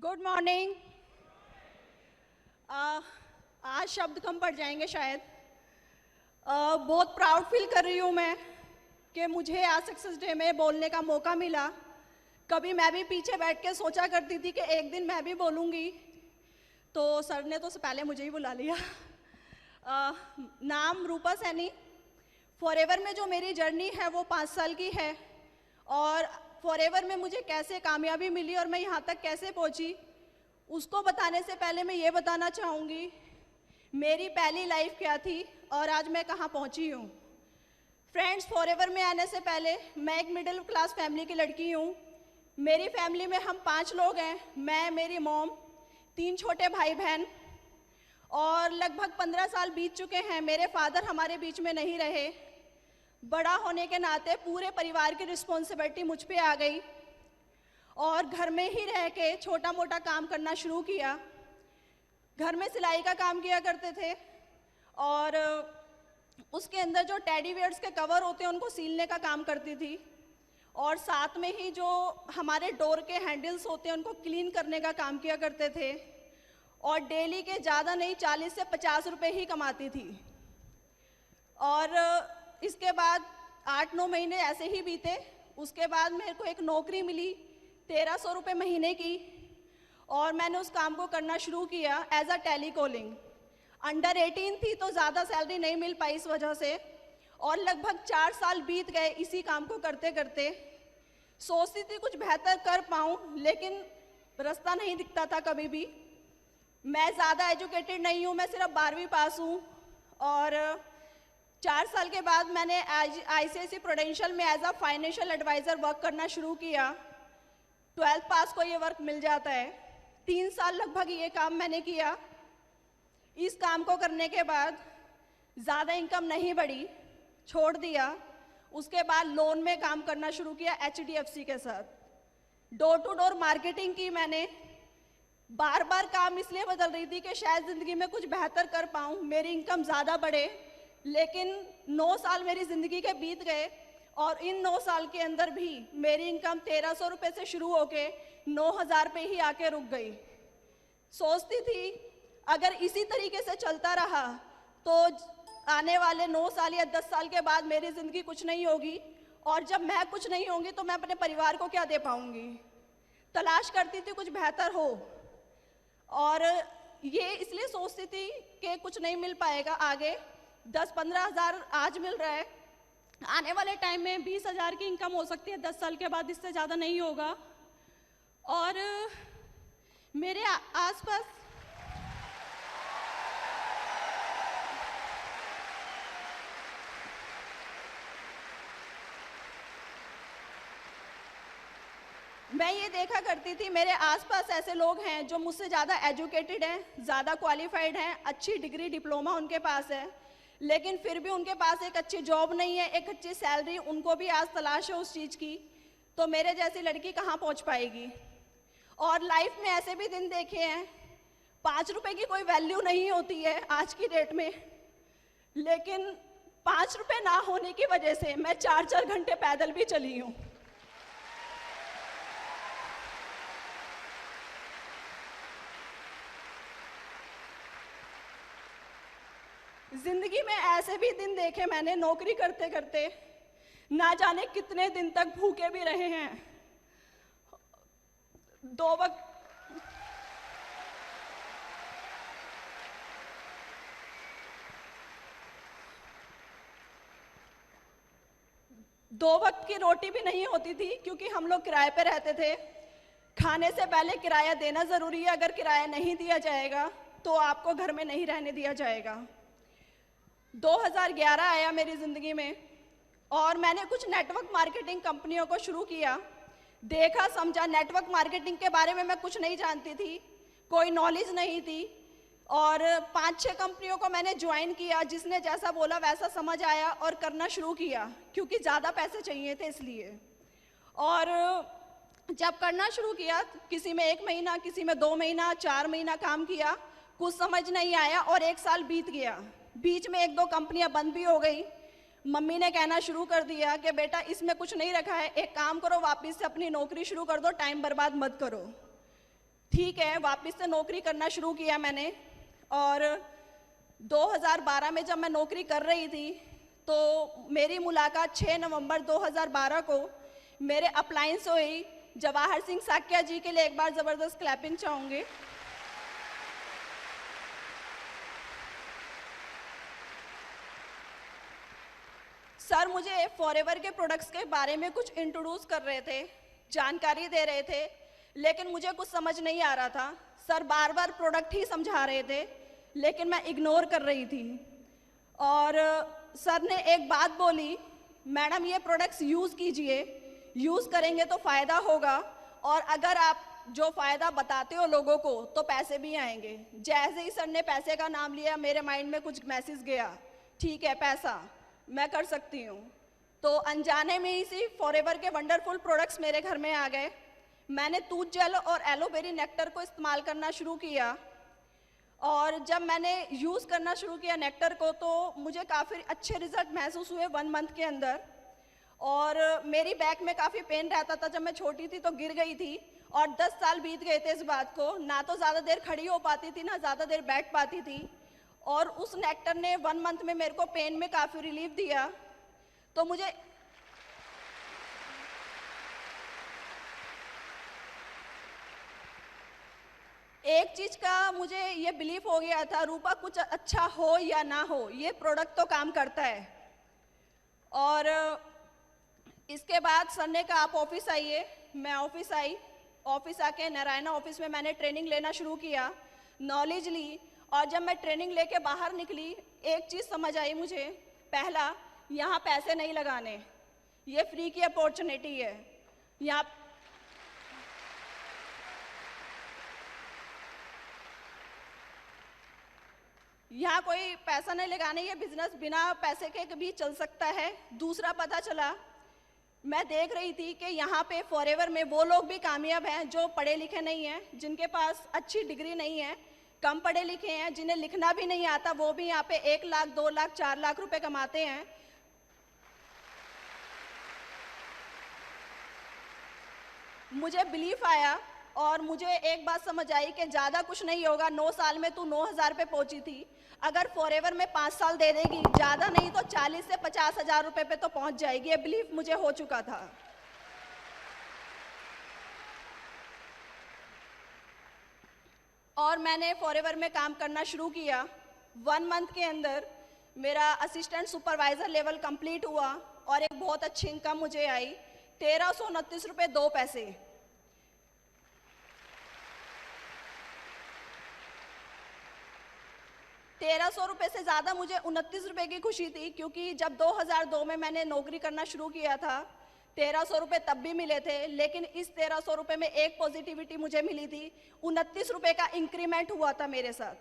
Good morning. आज शब्द कम पड़ जाएंगे शायद। बहुत प्राउड फील कर रही हूँ मैं कि मुझे आज सक्सेस डे में बोलने का मौका मिला। कभी मैं भी पीछे बैठ के सोचा करती थी कि एक दिन मैं भी बोलूँगी, तो सर ने तो पहले मुझे ही बुला लिया। नाम रूपा सैनी। फॉरएवर में जो मेरी जर्नी है वो 5 साल की है, और फॉरएवर में मुझे कैसे कामयाबी मिली और मैं यहाँ तक कैसे पहुँची, उसको बताने से पहले मैं ये बताना चाहूँगी मेरी पहली लाइफ क्या थी और आज मैं कहाँ पहुँची हूँ। फ्रेंड्स, फॉरएवर में आने से पहले मैं एक मिडिल क्लास फैमिली की लड़की हूँ। मेरी फैमिली में हम 5 लोग हैं, मैं, मेरी मॉम, 3 छोटे भाई बहन, और लगभग 15 साल बीत चुके हैं। मेरे फादर हमारे बीच में नहीं रहे। बड़ा होने के नाते पूरे परिवार की रिस्पॉन्सिबिलिटी मुझ पे आ गई और घर में ही रह के छोटा मोटा काम करना शुरू किया। घर में सिलाई का काम किया करते थे और उसके अंदर जो टेडी बियर्स के कवर होते हैं उनको सीलने का काम करती थी, और साथ में ही जो हमारे डोर के हैंडल्स होते हैं उनको क्लीन करने का काम किया करते थे, और डेली के ज़्यादा नहीं 40 से 50 रुपये ही कमाती थी। और इसके बाद 8-9 महीने ऐसे ही बीते। उसके बाद मेरे को एक नौकरी मिली 1300 रुपये महीने की, और मैंने उस काम को करना शुरू किया एज अ टेलीकॉलिंग। अंडर 18 थी तो ज़्यादा सैलरी नहीं मिल पाई इस वजह से, और लगभग 4 साल बीत गए इसी काम को करते करते। सोचती थी कुछ बेहतर कर पाऊँ, लेकिन रास्ता नहीं दिखता था कभी भी। मैं ज़्यादा एजुकेटेड नहीं हूँ, मैं सिर्फ 12वीं पास हूँ, और 4 साल के बाद मैंने ICICI प्रूडेंशियल में as a financial adviser work करना शुरू किया। 12th पास को ये वर्क मिल जाता है। 3 साल लगभग ये काम मैंने किया। इस काम को करने के बाद ज़्यादा इनकम नहीं बढ़ी, छोड़ दिया। उसके बाद लोन में काम करना शुरू किया HDFC के साथ। डोर टू डोर मार्केटिंग की मैंने। बार बार काम इसलिए बदल रही थी कि शायद ज़िंदगी में कुछ बेहतर कर पाऊँ, मेरी इनकम ज़्यादा बढ़े। लेकिन 9 साल मेरी ज़िंदगी के बीत गए, और इन 9 साल के अंदर भी मेरी इनकम 1300 रुपये से शुरू होके 9000 पे ही आके रुक गई। सोचती थी अगर इसी तरीके से चलता रहा तो आने वाले 9 साल या 10 साल के बाद मेरी ज़िंदगी कुछ नहीं होगी, और जब मैं कुछ नहीं होंगी तो मैं अपने परिवार को क्या दे पाऊँगी। तलाश करती थी कुछ बेहतर हो, और ये इसलिए सोचती थी कि कुछ नहीं मिल पाएगा आगे। 10-15 हज़ार आज मिल रहा है, आने वाले टाइम में 20 हज़ार की इनकम हो सकती है 10 साल के बाद, इससे ज़्यादा नहीं होगा। और मेरे आसपास मैं ये देखा करती थी मेरे आसपास ऐसे लोग हैं जो मुझसे ज़्यादा एजुकेटेड हैं, ज़्यादा क्वालिफाइड हैं, अच्छी डिग्री डिप्लोमा उनके पास है, लेकिन फिर भी उनके पास एक अच्छी जॉब नहीं है, एक अच्छी सैलरी उनको भी आज तलाश है उस चीज़ की। तो मेरे जैसी लड़की कहाँ पहुँच पाएगी। और लाइफ में ऐसे भी दिन देखे हैं 5 रुपये की कोई वैल्यू नहीं होती है आज की डेट में, लेकिन 5 रुपये ना होने की वजह से मैं 4-4 घंटे पैदल भी चली हूँ। जिंदगी में ऐसे भी दिन देखे मैंने, नौकरी करते करते ना जाने कितने दिन तक भूखे भी रहे हैं। 2 वक्त की रोटी भी नहीं होती थी, क्योंकि हम लोग किराए पे रहते थे। खाने से पहले किराया देना ज़रूरी है, अगर किराया नहीं दिया जाएगा तो आपको घर में नहीं रहने दिया जाएगा। 2011 आया मेरी ज़िंदगी में, और मैंने कुछ नेटवर्क मार्केटिंग कंपनियों को शुरू किया। देखा समझा, नेटवर्क मार्केटिंग के बारे में मैं कुछ नहीं जानती थी, कोई नॉलेज नहीं थी, और 5-6 कंपनियों को मैंने ज्वाइन किया। जिसने जैसा बोला वैसा समझ आया और करना शुरू किया, क्योंकि ज़्यादा पैसे चाहिए थे इसलिए। और जब करना शुरू किया, किसी में 1 महीना, किसी में 2 महीना, 4 महीना काम किया, कुछ समझ नहीं आया, और 1 साल बीत गया। बीच में 1-2 कंपनियां बंद भी हो गई। मम्मी ने कहना शुरू कर दिया कि बेटा इसमें कुछ नहीं रखा है, एक काम करो वापस से अपनी नौकरी शुरू कर दो, टाइम बर्बाद मत करो। ठीक है, वापस से नौकरी करना शुरू किया मैंने। और 2012 में जब मैं नौकरी कर रही थी तो मेरी मुलाकात 6 नवंबर 2012 को मेरे अप्लायंस से हुई। जवाहर सिंह साक्या जी के लिए एक बार ज़बरदस्त क्लैपिंग चाहूँगी। सर मुझे फॉरएवर के प्रोडक्ट्स के बारे में कुछ इंट्रोड्यूस कर रहे थे, जानकारी दे रहे थे, लेकिन मुझे कुछ समझ नहीं आ रहा था। सर बार बार प्रोडक्ट ही समझा रहे थे, लेकिन मैं इग्नोर कर रही थी। और सर ने एक बात बोली, मैडम ये प्रोडक्ट्स यूज़ कीजिए, यूज़ करेंगे तो फ़ायदा होगा, और अगर आप जो फ़ायदा बताते हो लोगों को तो पैसे भी आएंगे। जैसे ही सर ने पैसे का नाम लिया, मेरे माइंड में कुछ मैसेज गया, ठीक है पैसा मैं कर सकती हूँ। तो अनजाने में ही सी फॉरएवर के वंडरफुल प्रोडक्ट्स मेरे घर में आ गए। मैंने तूत जेल और एलोवेरी नेक्टर को इस्तेमाल करना शुरू किया, और जब मैंने यूज़ करना शुरू किया नेक्टर को तो मुझे काफ़ी अच्छे रिजल्ट महसूस हुए 1 मंथ के अंदर। और मेरी बैक में काफ़ी पेन रहता था, जब मैं छोटी थी तो गिर गई थी, और 10 साल बीत गए थे इस बात को, ना तो ज़्यादा देर खड़ी हो पाती थी ना ज़्यादा देर बैठ पाती थी। और उस नेक्टर ने 1 मंथ में मेरे को पेन में काफ़ी रिलीफ दिया। तो मुझे एक चीज़ का मुझे ये बिलीफ हो गया था, रूपा कुछ अच्छा हो या ना हो ये प्रोडक्ट तो काम करता है। और इसके बाद सर ने कहा आप ऑफिस आइए। मैं ऑफिस आई। ऑफिस आके नारायणा ऑफिस में मैंने ट्रेनिंग लेना शुरू किया, नॉलेज ली। और जब मैं ट्रेनिंग लेके बाहर निकली, एक चीज़ समझ आई मुझे। पहला, यहाँ पैसे नहीं लगाने, ये फ्री की अपॉर्चुनिटी है। यहाँ कोई पैसा नहीं लगाने, ये बिजनेस बिना पैसे के भी चल सकता है। दूसरा पता चला, मैं देख रही थी कि यहाँ पे फॉरएवर में वो लोग भी कामयाब हैं जो पढ़े लिखे नहीं हैं, जिनके पास अच्छी डिग्री नहीं है, कम पढ़े लिखे हैं, जिन्हें लिखना भी नहीं आता, वो भी यहाँ पे 1 लाख 2 लाख 4 लाख रुपए कमाते हैं। मुझे बिलीफ आया और मुझे एक बात समझ आई कि ज़्यादा कुछ नहीं होगा। 9 साल में तू 9,000 पे पहुंची थी, अगर फॉरएवर में 5 साल दे देगी, ज़्यादा नहीं तो 40 से 50 हज़ार रुपए पे तो पहुंच जाएगी। ये बिलीफ मुझे हो चुका था। और मैंने फॉरएवर में काम करना शुरू किया। 1 मंथ के अंदर मेरा असिस्टेंट सुपरवाइज़र लेवल कंप्लीट हुआ और एक बहुत अच्छी इनकम मुझे आई, 1329 रुपये 2 पैसे। ₹1300 से ज़्यादा मुझे 29 रुपये की खुशी थी, क्योंकि जब 2002 में मैंने नौकरी करना शुरू किया था 1300 रुपये तब भी मिले थे, लेकिन इस 1300 रुपये में एक पॉजिटिविटी मुझे मिली थी, 29 रुपये का इंक्रीमेंट हुआ था मेरे साथ।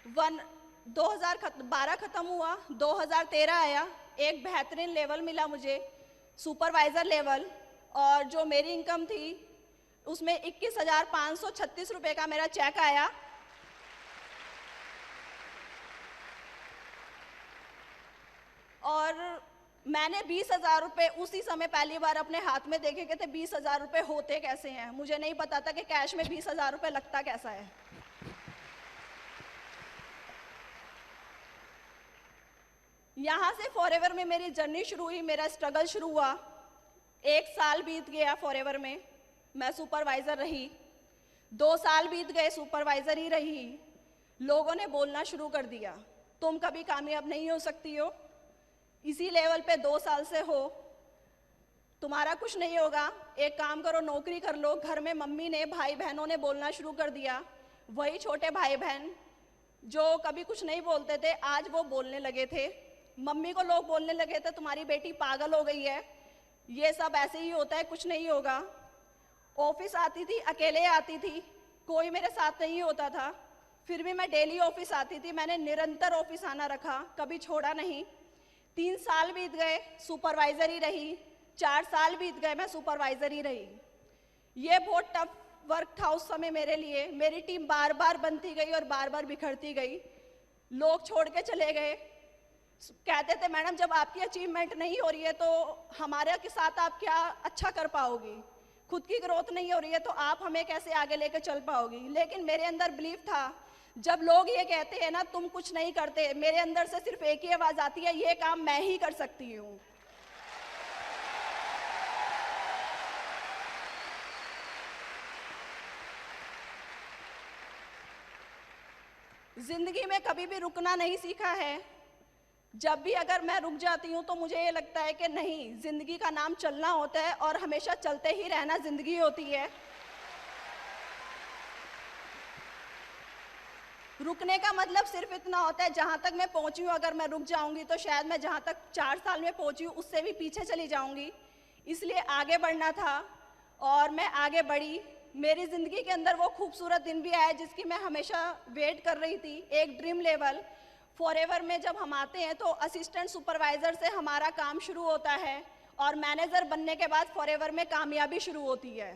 2012 खत्म हुआ, 2013 आया, एक बेहतरीन लेवल मिला मुझे, सुपरवाइजर लेवल, और जो मेरी इनकम थी उसमें 21,536 रुपये का मेरा चेक आया। और मैंने 20,000 रुपये उसी समय पहली बार अपने हाथ में देखे थे। 20,000 रुपये होते कैसे हैं, मुझे नहीं पता था कि कैश में 20,000 रुपये लगता कैसा है। यहाँ से फॉरएवर में मेरी जर्नी शुरू हुई, मेरा स्ट्रगल शुरू हुआ। 1 साल बीत गया फॉरएवर में, मैं सुपरवाइज़र रही। 2 साल बीत गए, सुपरवाइज़र ही रही। लोगों ने बोलना शुरू कर दिया, तुम कभी कामयाब नहीं हो सकती हो, इसी लेवल पे 2 साल से हो, तुम्हारा कुछ नहीं होगा, एक काम करो नौकरी कर लो। घर में मम्मी ने, भाई बहनों ने बोलना शुरू कर दिया। वही छोटे भाई बहन जो कभी कुछ नहीं बोलते थे, आज वो बोलने लगे थे। मम्मी को लोग बोलने लगे थे, तुम्हारी बेटी पागल हो गई है, ये सब ऐसे ही होता है, कुछ नहीं होगा। ऑफिस आती थी, अकेले आती थी, कोई मेरे साथ नहीं होता था, फिर भी मैं डेली ऑफिस आती थी। मैंने निरंतर ऑफिस आना रखा, कभी छोड़ा नहीं। 3 साल बीत गए, सुपरवाइज़र ही रही। 4 साल बीत गए, मैं सुपरवाइज़र ही रही। ये बहुत टफ वर्क था उस समय मेरे लिए। मेरी टीम बार बार बनती गई और बार बार बिखरती गई। लोग छोड़ के चले गए, कहते थे मैडम जब आपकी अचीवमेंट नहीं हो रही है तो हमारे के साथ आप क्या अच्छा कर पाओगी, खुद की ग्रोथ नहीं हो रही है तो आप हमें कैसे आगे लेकर चल पाओगी। लेकिन मेरे अंदर बिलीफ था, जब लोग ये कहते हैं ना तुम कुछ नहीं करते, मेरे अंदर से सिर्फ एक ही आवाज आती है, ये काम मैं ही कर सकती हूँ। जिंदगी में कभी भी रुकना नहीं सीखा है। जब भी अगर मैं रुक जाती हूँ तो मुझे ये लगता है कि नहीं, जिंदगी का नाम चलना होता है और हमेशा चलते ही रहना जिंदगी होती है। रुकने का मतलब सिर्फ इतना होता है जहाँ तक मैं पहुँची हूँ, अगर मैं रुक जाऊँगी तो शायद मैं जहाँ तक 4 साल में पहुँची हूँ उससे भी पीछे चली जाऊँगी। इसलिए आगे बढ़ना था और मैं आगे बढ़ी। मेरी ज़िंदगी के अंदर वो खूबसूरत दिन भी आया जिसकी मैं हमेशा वेट कर रही थी। एक ड्रीम लेवल फॉरएवर में जब हम आते हैं तो असिस्टेंट सुपरवाइज़र से हमारा काम शुरू होता है और मैनेजर बनने के बाद फॉरएवर में कामयाबी शुरू होती है।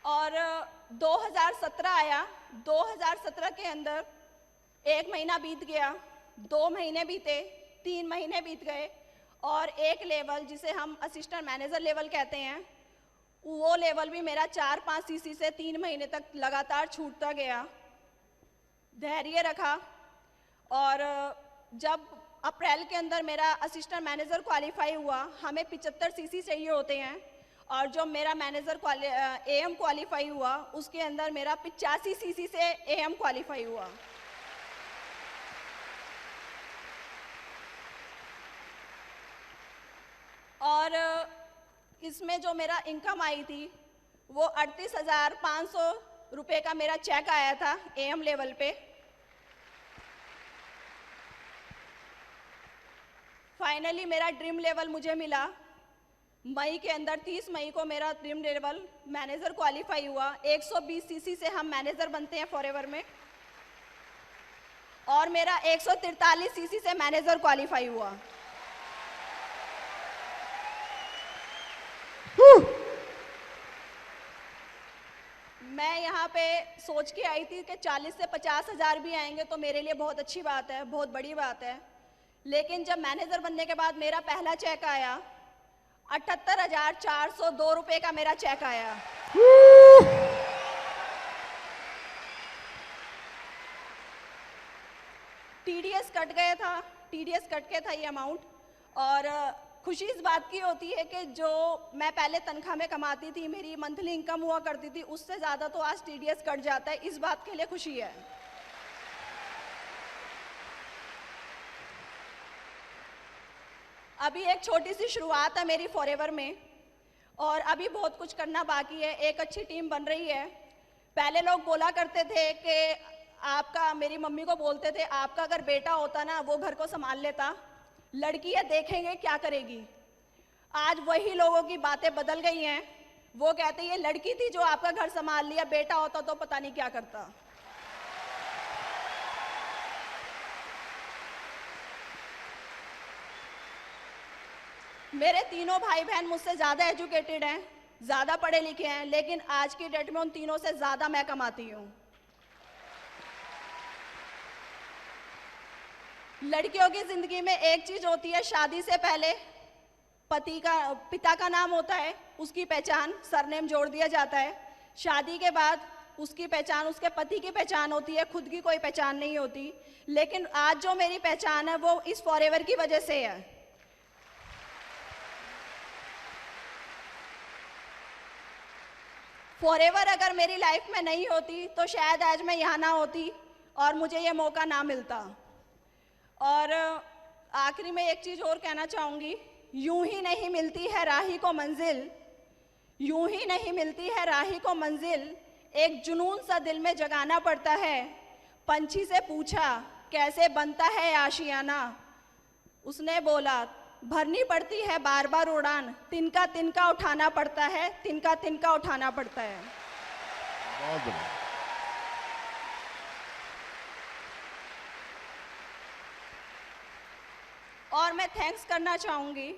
और 2017 आया। 2017 के अंदर 1 महीना बीत गया, 2 महीने बीते, 3 महीने बीत गए और एक लेवल जिसे हम असिस्टेंट मैनेजर लेवल कहते हैं, वो लेवल भी मेरा 4-5 सीसी से 3 महीने तक लगातार छूटता गया। धैर्य रखा और जब अप्रैल के अंदर मेरा असिस्टेंट मैनेजर क्वालिफाई हुआ, हमें 75 सीसी चाहिए होते हैं और जो मेरा मैनेजर एएम क्वालिफाई हुआ उसके अंदर मेरा 85 सीसी से एएम क्वालिफाई हुआ। और इसमें जो मेरा इनकम आई थी वो 38,500 रुपये का मेरा चेक आया था एएम लेवल पे। फाइनली मेरा ड्रीम लेवल मुझे मिला। मई के अंदर 30 मई को मेरा ड्रीम लेवल मैनेजर क्वालिफाई हुआ। 120 सीसी से हम मैनेजर बनते हैं फॉरएवर में और मेरा 143 सीसी से मैनेजर क्वालिफाई हुआ। मैं यहाँ पे सोच के आई थी कि 40 से 50 हज़ार भी आएंगे तो मेरे लिए बहुत अच्छी बात है, बहुत बड़ी बात है। लेकिन जब मैनेजर बनने के बाद मेरा पहला चेक आया, 78,402 रुपये का मेरा चेक आया। टीडीएस कट गया था, टीडीएस कट के था ये अमाउंट। और खुशी इस बात की होती है कि जो मैं पहले तनख्वाह में कमाती थी, मेरी मंथली इनकम हुआ करती थी, उससे ज़्यादा तो आज टीडीएस कट जाता है। इस बात के लिए खुशी है। अभी एक छोटी सी शुरुआत है मेरी फॉरएवर में और अभी बहुत कुछ करना बाकी है। एक अच्छी टीम बन रही है। पहले लोग बोला करते थे कि आपका, मेरी मम्मी को बोलते थे, आपका अगर बेटा होता ना वो घर को संभाल लेता, लड़की है देखेंगे क्या करेगी। आज वही लोगों की बातें बदल गई हैं। वो कहते हैं ये लड़की थी जो आपका घर संभाल लिया, बेटा होता तो पता नहीं क्या करता। मेरे तीनों भाई बहन मुझसे ज़्यादा एजुकेटेड हैं, ज़्यादा पढ़े लिखे हैं, लेकिन आज की डेट में उन तीनों से ज़्यादा मैं कमाती हूँ। लड़कियों की जिंदगी में एक चीज होती है, शादी से पहले पिता का नाम होता है, उसकी पहचान सरनेम जोड़ दिया जाता है। शादी के बाद उसकी पहचान उसके पति की पहचान होती है, खुद की कोई पहचान नहीं होती। लेकिन आज जो मेरी पहचान है वो इस फॉरएवर की वजह से है। फॉरएवर अगर मेरी लाइफ में नहीं होती तो शायद आज मैं यहाँ ना होती और मुझे ये मौका ना मिलता। और आखिरी में एक चीज़ और कहना चाहूँगी, यूं ही नहीं मिलती है राही को मंजिल, यूं ही नहीं मिलती है राही को मंजिल, एक जुनून सा दिल में जगाना पड़ता है। पंछी से पूछा कैसे बनता है आशियाना, उसने बोला भरनी पड़ती है बार बार उड़ान, तिनका तिनका उठाना पड़ता है, तिनका तिनका उठाना पड़ता है। और मैं थैंक्स करना चाहूँगी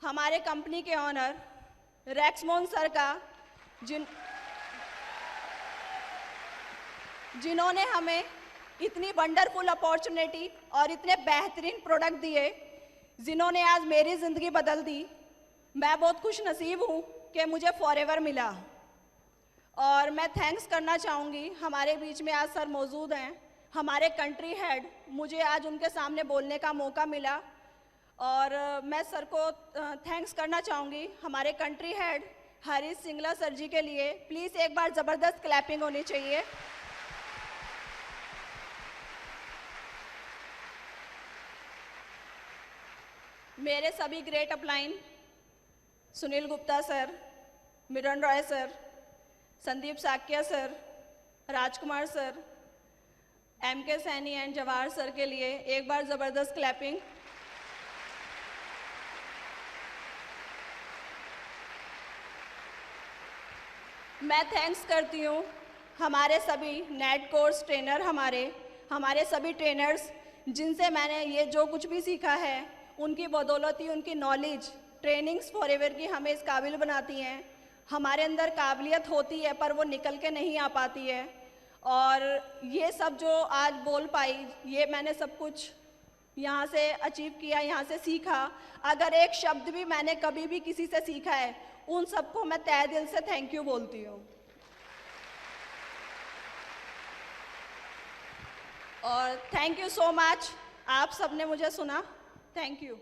हमारे कंपनी के ऑनर रेक्समोन सर का, जिन्होंने हमें इतनी वंडरफुल अपॉर्चुनिटी और इतने बेहतरीन प्रोडक्ट दिए, जिन्होंने आज मेरी ज़िंदगी बदल दी। मैं बहुत खुश नसीब हूँ कि मुझे फॉरएवर मिला। और मैं थैंक्स करना चाहूँगी, हमारे बीच में आज सर मौजूद हैं, हमारे कंट्री हेड, मुझे आज उनके सामने बोलने का मौका मिला। और मैं सर को थैंक्स करना चाहूँगी, हमारे country head Harish Singla sir ji के लिए। प्लीज़ एक बार ज़बरदस्त क्लैपिंग होनी चाहिए। मेरे सभी great upline, Sunil Gupta sir, Miran Roy sir, Sandeep Shakya sir, Rajkumar sir, MK. Saini and Jawahar sir के लिए एक बार ज़बरदस्त क्लैपिंग। मैं थैंक्स करती हूँ हमारे सभी नेट कोर्स ट्रेनर, हमारे सभी ट्रेनर्स, जिनसे मैंने ये जो कुछ भी सीखा है, उनकी बदौलत ही, उनकी नॉलेज, ट्रेनिंग्स फॉरएवर की हमें इस काबिल बनाती हैं। हमारे अंदर काबिलियत होती है पर वो निकल के नहीं आ पाती है। और ये सब जो आज बोल पाई, ये मैंने सब कुछ यहाँ से अचीव किया, यहाँ से सीखा। अगर एक शब्द भी मैंने कभी भी किसी से सीखा है, उन सबको मैं तहे दिल से थैंक यू बोलती हूँ। और थैंक यू सो मच, आप सबने मुझे सुना। Thank you.